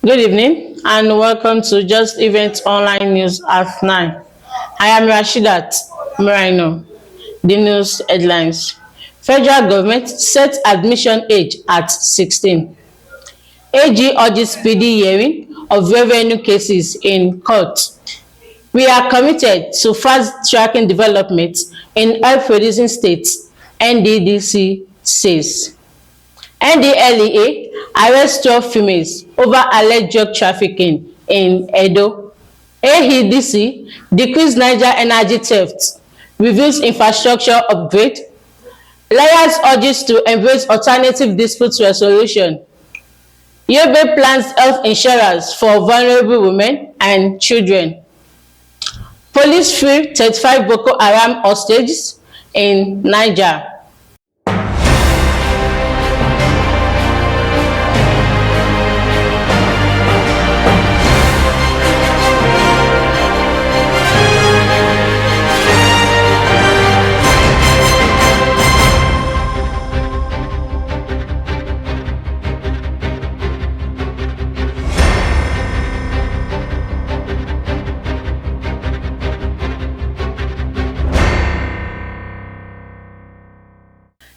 Good evening and welcome to Just Event Online News at 9. I am Rashidat Miraino. The news headlines. Federal government sets admission age at 16. AG urges speedy hearing of revenue cases in court. We are committed to fast-tracking development in oil-producing states, NDDC says. NDLEA arrests 12 females over alleged drug trafficking in Edo. AEDC decrees Niger energy theft, reviews infrastructure upgrade. Lawyers urges to embrace alternative dispute resolution. Yobe plans health insurance for vulnerable women and children. Police free 35 Boko Haram hostages in Niger.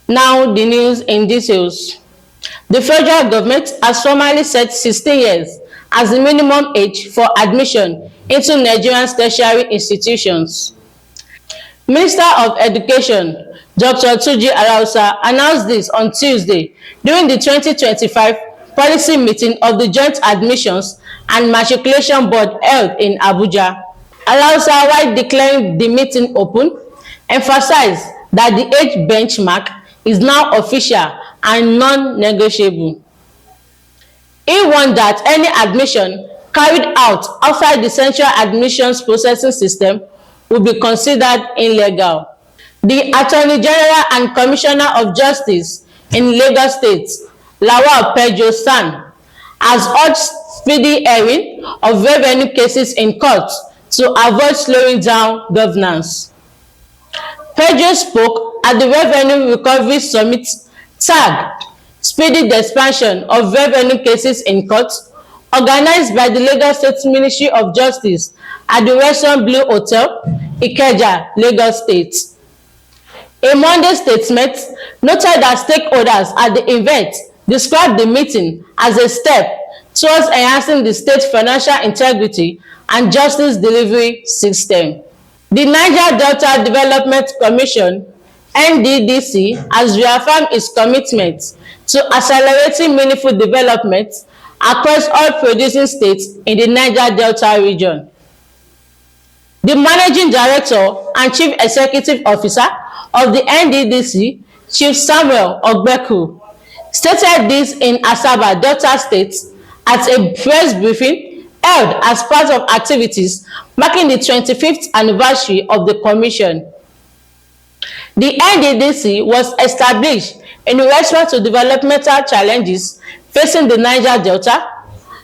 Now the news in details. The federal government has formally set 16 years as the minimum age for admission into Nigerian tertiary institutions. Minister of Education Dr. Tuji Alausa announced this on Tuesday during the 2025 policy meeting of the Joint Admissions and Matriculation Board held in Abuja. Alausa, while declaring the meeting open, emphasized that the age benchmark is now official and non-negotiable. He warned that any admission carried out outside the central admissions processing system would be considered illegal. The Attorney General and Commissioner of Justice in Lagos State, Lawal Pedro San, has urged speedy hearing of revenue cases in court to avoid slowing down governance. Pedro spoke at the Revenue Recovery Summit tagged Speedy the Expansion of Revenue Cases in Court, organized by the Lagos State Ministry of Justice at the Western Blue Hotel, Ikeja, Lagos State. A Monday statement noted that stakeholders at the event described the meeting as a step towards enhancing the state's financial integrity and justice delivery system. The Niger Delta Development Commission NDDC has reaffirmed its commitment to accelerating meaningful development across all producing states in the Niger Delta region. The Managing Director and Chief Executive Officer of the NDDC, Chief Samuel Ogbeku, stated this in Asaba, Delta State, at a press briefing held as part of activities marking the 25th anniversary of the Commission. The NDDC was established in response to developmental challenges facing the Niger Delta.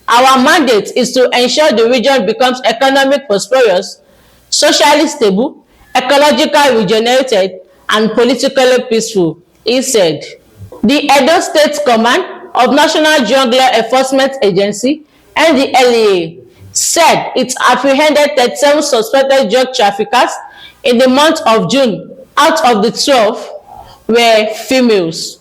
Our mandate is to ensure the region becomes economically prosperous, socially stable, ecologically regenerated, and politically peaceful, he said. The Edo State Command of National Drug Law Enforcement Agency, NDLEA, said it apprehended 37 suspected drug traffickers in the month of June. Out of the 12 were females.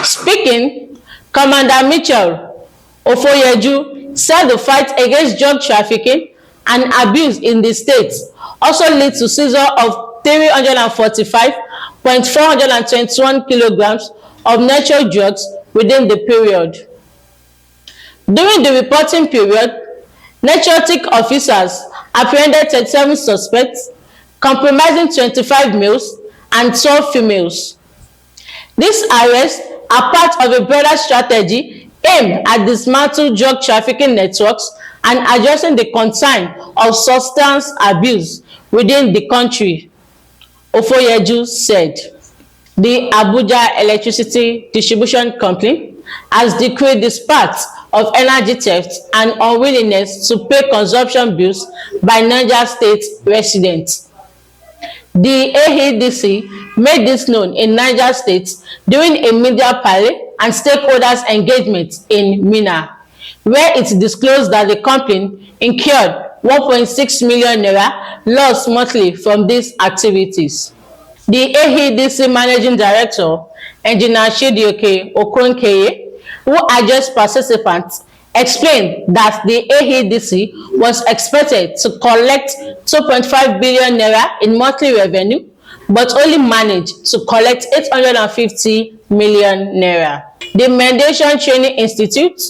Speaking, Commander Mitchell Ofoyeju said the fight against drug trafficking and abuse in the state also led to seizure of 345.421 kilograms of natural drugs within the period. During the reporting period, narcotic officers apprehended 37 suspects, comprising 25 males and 12 females. These arrests are part of a broader strategy aimed at dismantling drug trafficking networks and addressing the concern of substance abuse within the country, Ofoyeju said. The Abuja Electricity Distribution Company has decreed the spat of energy theft and unwillingness to pay consumption bills by Niger State residents. The AEDC made this known in Niger State during a media parley and stakeholders engagement in Minna. where it disclosed that the company incurred 1.6 million naira loss monthly from these activities. The AEDC Managing Director, Engineer Chidioke Okonkeye, who addressed participants, explained that the AEDC was expected to collect 2.5 billion naira in monthly revenue, but only managed to collect 850 million naira. The Mediation Training Institute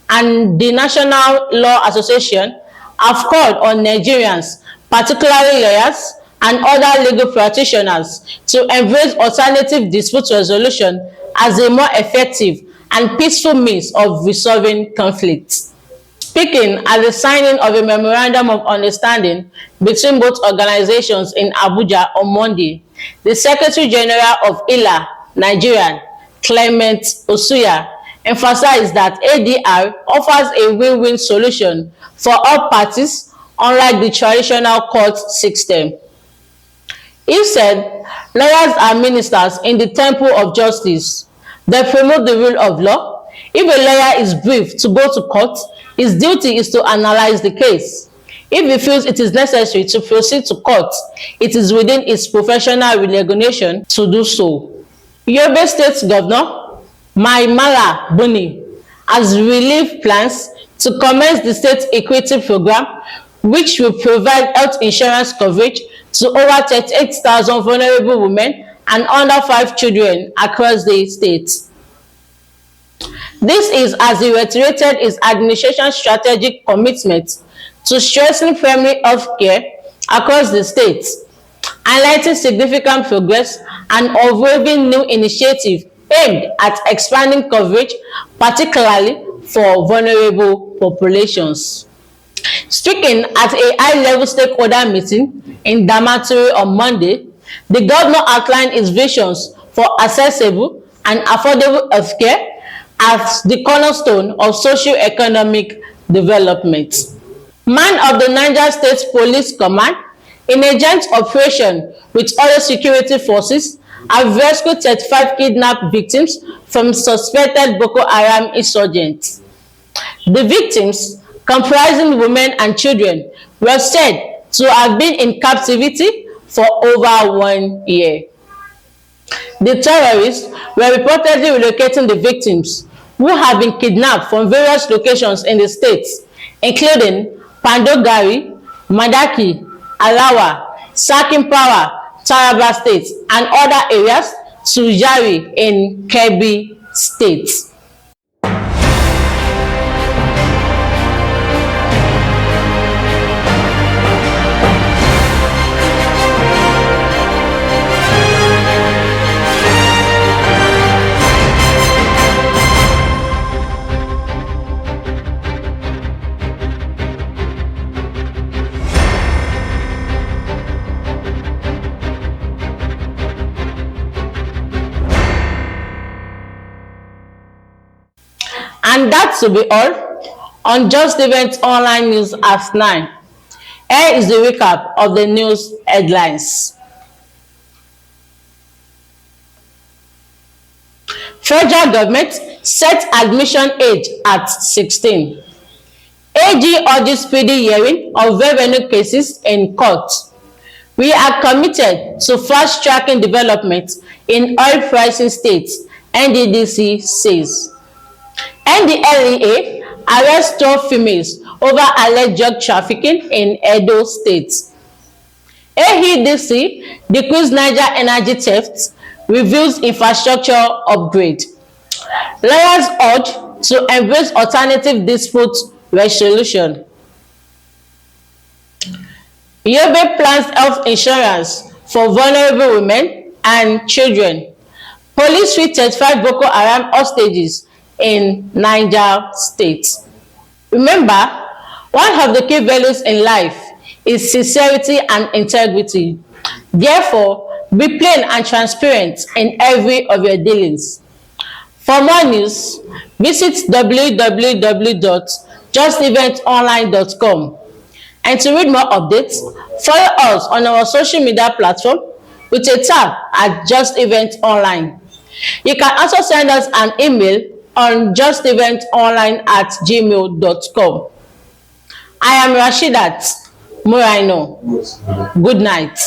and the National Law Association have called on Nigerians, particularly lawyers and other legal practitioners, to embrace alternative dispute resolution as a more effective and peaceful means of resolving conflicts. Speaking at the signing of a memorandum of understanding between both organizations in Abuja on Monday, the Secretary General of ILA, Nigeria, Clement Osuya, emphasized that ADR offers a win-win solution for all parties, unlike the traditional court system. He said, lawyers are ministers in the temple of justice. They promote the rule of law. If a lawyer is briefed to go to court, his duty is to analyze the case. If he feels it is necessary to proceed to court, it is within his professional recognition to do so. Yobe State Governor Maimala Buni has relief plans to commence the state equity program, which will provide health insurance coverage to over 38,000 vulnerable women and under 5 children across the state. This is as he reiterated his administration's strategic commitment to strengthening primary health care across the state, highlighting significant progress and unwavering new initiatives aimed at expanding coverage, particularly for vulnerable populations. Speaking at a high-level stakeholder meeting in Damaturu on Monday, the governor outlined his visions for accessible and affordable healthcare as the cornerstone of socio-economic development. Man of the Niger State Police Command, in a joint operation with other security forces, have rescued 35 kidnapped victims from suspected Boko Haram insurgents. The victims, comprising women and children, were said to have been in captivity for over 1 year. The terrorists were reportedly relocating the victims, who have been kidnapped from various locations in the states, including Pandogari, Madaki, Alawa, Sakinpawa, Taraba State, and other areas, to Yari in Kebbi State. And that to be all on Just Events Online News at 9. Here is the recap of the news headlines. Federal government sets admission age at 16. AG urges speedy hearing of revenue cases in court. We are committed to fast-tracking development in oil pricing states, NDDC says. NDLEA arrests 12 females over alleged drug trafficking in Edo State. AEDC decrees Niger energy theft, reveals infrastructure upgrade. Lawyers urge to embrace alternative dispute resolution. Yobe plans health insurance for vulnerable women and children. Police free 35 Boko Haram hostages in Niger State. Remember, one of the key values in life is sincerity and integrity. Therefore, be plain and transparent in every of your dealings. For more news, visit www.justeventonline.com. And to read more updates, follow us on our social media platform with a tab at Just Event Online. You can also send us an email on justeventonline@gmail.com. I am Rashidat Muraino. Good night.